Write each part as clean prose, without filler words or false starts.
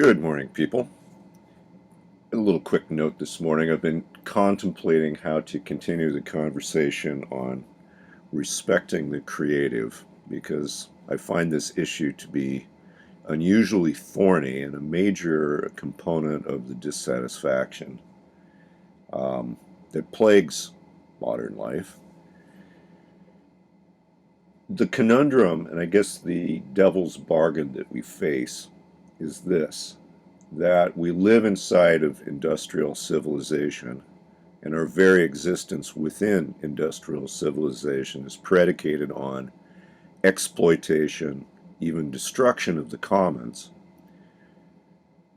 Good morning, people. A little quick note this morning. I've been contemplating how to continue the conversation on respecting the creative because I find this issue to be unusually thorny and a major component of the dissatisfaction that plagues modern life. The conundrum, and I guess the devil's bargain that we face, is this: that we live inside of industrial civilization, and our very existence within industrial civilization is predicated on exploitation, even destruction of the commons,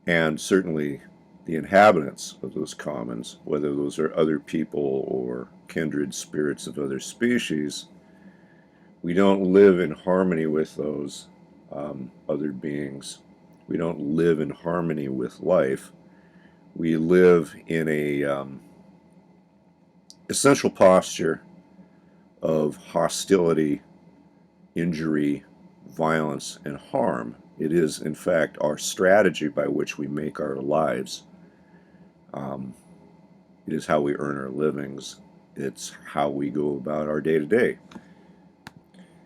and certainly the inhabitants of those commons, whether those are other people or kindred spirits of other species. We don't live in harmony with those other beings. We don't live in harmony with life. We live in a essential posture of hostility, injury, violence, and harm. It is, in fact, our strategy by which we make our lives. It is how we earn our livings. It's how we go about our day to day.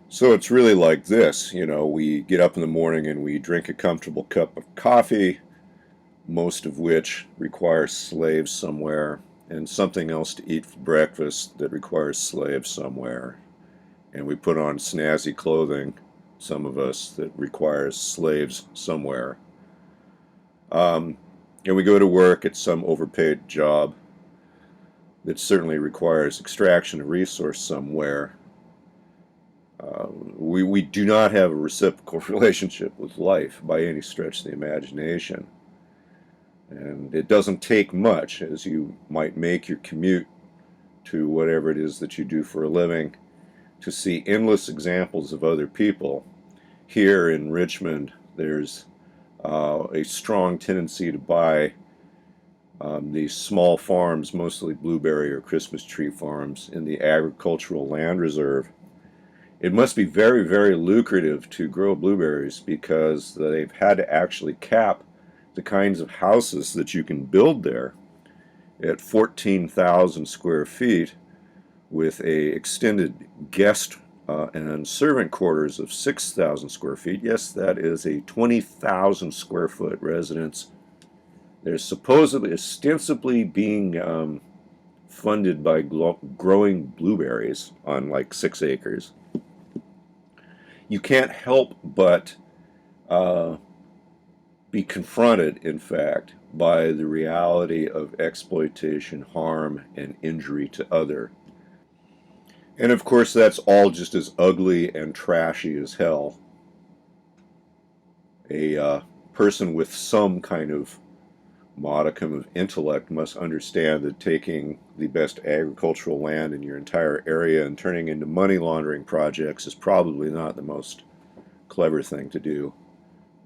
So it's really like this, we get up in the morning and we drink a comfortable cup of coffee, most of which requires slaves somewhere, and something else to eat for breakfast that requires slaves somewhere. And we put on snazzy clothing, some of us, that requires slaves somewhere. And we go to work at some overpaid job that certainly requires extraction of resource somewhere. We do not have a reciprocal relationship with life by any stretch of the imagination. And it doesn't take much, as you might make your commute to whatever it is that you do for a living, to see endless examples of other people. Here in Richmond, there's a strong tendency to buy these small farms, mostly blueberry or Christmas tree farms, in the agricultural land reserve. It must be very, very lucrative to grow blueberries because they've had to actually cap the kinds of houses that you can build there at 14,000 square feet with a extended guest and servant quarters of 6,000 square feet. Yes, that is a 20,000 square foot residence. They're supposedly, ostensibly being funded by growing blueberries on like 6 acres. You can't help but be confronted, in fact, by the reality of exploitation, harm, and injury to other. And of course, that's all just as ugly and trashy as hell. A person with some kind of modicum of intellect must understand that taking the best agricultural land in your entire area and turning into money laundering projects is probably not the most clever thing to do,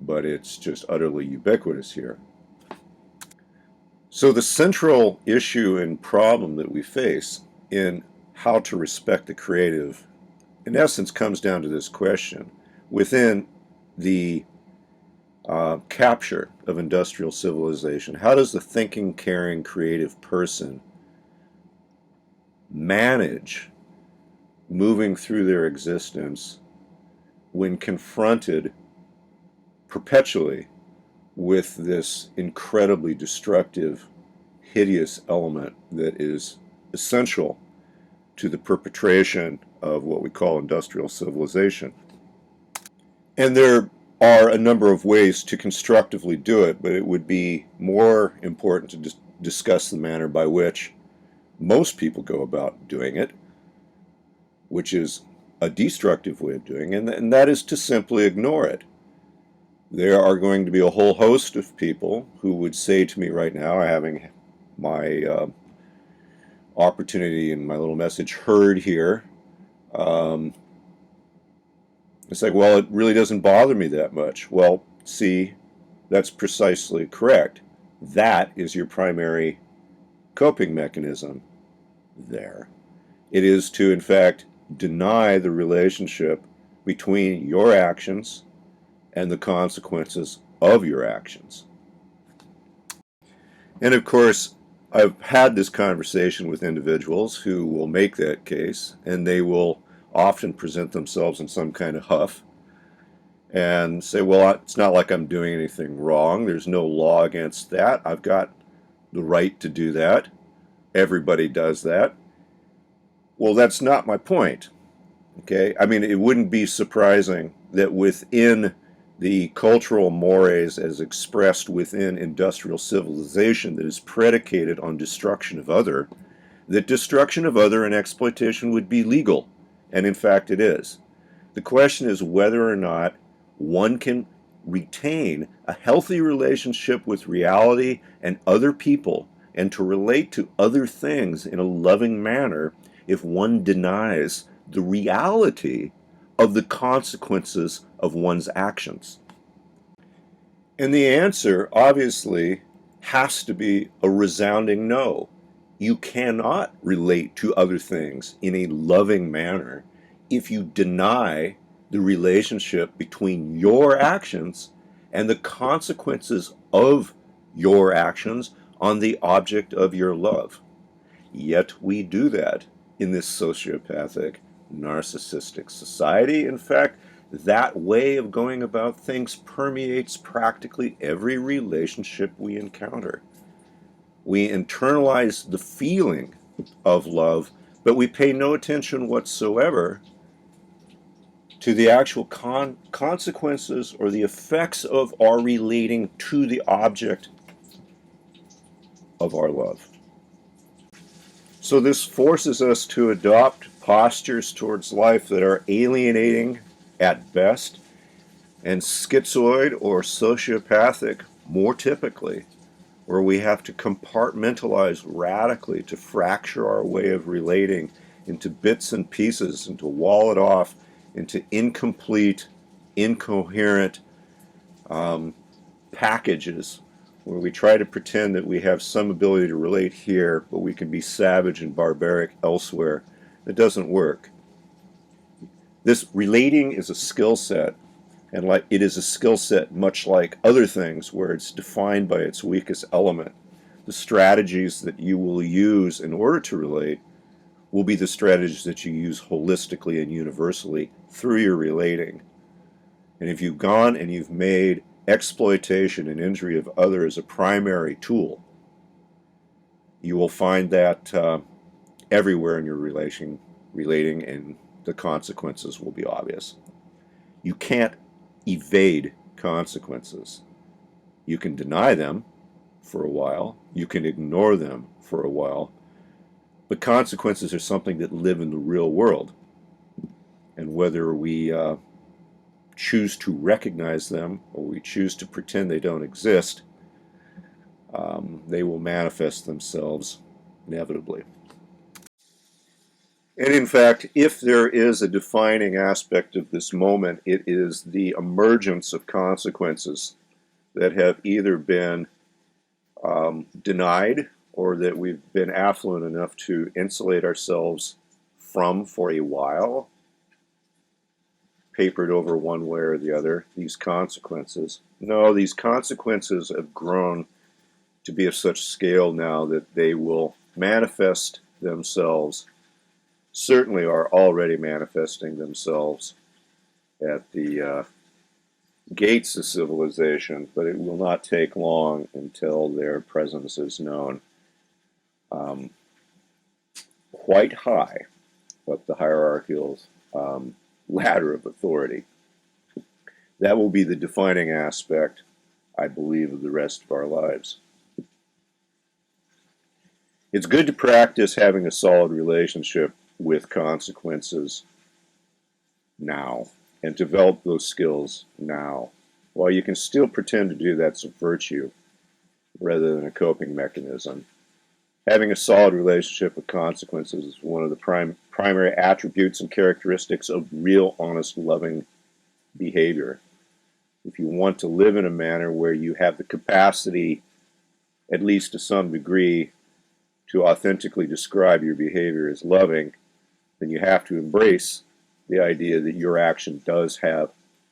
but it's just utterly ubiquitous here. So the central issue and problem that we face in how to respect the creative, in essence, comes down to this question. Within the capture of industrial civilization, how does the thinking, caring, creative person manage moving through their existence when confronted perpetually with this incredibly destructive, hideous element that is essential to the perpetration of what we call industrial civilization? And there are a number of ways to constructively do it, but it would be more important to discuss the manner by which most people go about doing it, which is a destructive way of doing it, and that is to simply ignore it. There are going to be a whole host of people who would say to me right now, having my opportunity and my little message heard here, it's like, well, it really doesn't bother me that much. Well, see, that's precisely correct. That is your primary coping mechanism there. It is to, in fact, deny the relationship between your actions and the consequences of your actions. And of course, I've had this conversation with individuals who will make that case, and they will often present themselves in some kind of huff and say, well, it's not like I'm doing anything wrong. There's no law against that. I've got the right to do that. Everybody does that. Well, that's not my point. Okay. I mean, it wouldn't be surprising that within the cultural mores as expressed within industrial civilization that is predicated on destruction of other, that destruction of other and exploitation would be legal. And in fact, it is. The question is whether or not one can retain a healthy relationship with reality and other people and to relate to other things in a loving manner if one denies the reality of the consequences of one's actions. And the answer, obviously, has to be a resounding no. You cannot relate to other things in a loving manner if you deny the relationship between your actions and the consequences of your actions on the object of your love. Yet we do that in this sociopathic, narcissistic society. In fact, that way of going about things permeates practically every relationship we encounter. We internalize the feeling of love, but we pay no attention whatsoever to the actual consequences or the effects of our relating to the object of our love. So this forces us to adopt postures towards life that are alienating at best and schizoid or sociopathic more typically, where we have to compartmentalize radically to fracture our way of relating into bits and pieces and to wall it off into incomplete, incoherent packages where we try to pretend that we have some ability to relate here, but we can be savage and barbaric elsewhere. It doesn't work. This relating is a skill set, and like it is a skill set much like other things where it's defined by its weakest element. The strategies that you will use in order to relate will be the strategies that you use holistically and universally through your relating. And if you've gone and you've made exploitation and injury of others a primary tool, you will find that everywhere in your relating, and the consequences will be obvious. You can't evade consequences. You can deny them for a while, you can ignore them for a while, but consequences are something that live in the real world. And whether we choose to recognize them or we choose to pretend they don't exist, they will manifest themselves inevitably. And in fact, if there is a defining aspect of this moment, it is the emergence of consequences that have either been denied or that we've been affluent enough to insulate ourselves from for a while, papered over one way or the other, these consequences. No, these consequences have grown to be of such scale now that they will manifest themselves, certainly are already manifesting themselves at the gates of civilization, but it will not take long until their presence is known um, quite high up the hierarchical ladder of authority. That will be the defining aspect, I believe, of the rest of our lives. It's good to practice having a solid relationship with consequences now and develop those skills now. While you can still pretend to do that's a virtue rather than a coping mechanism, having a solid relationship with consequences is one of the primary attributes and characteristics of real, honest, loving behavior. If you want to live in a manner where you have the capacity, at least to some degree, to authentically describe your behavior as loving, then you have to embrace the idea that your action does have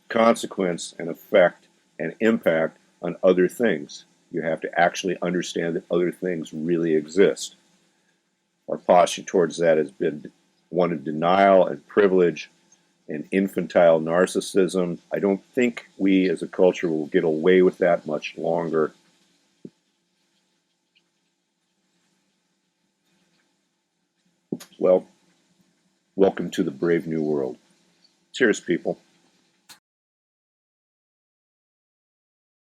consequence and effect and impact on other things, You have to actually understand that other things really exist. Our posture towards that has been one of denial and privilege and infantile narcissism. I don't think we as a culture will get away with that much longer. Well, welcome to the brave new world. Cheers, people.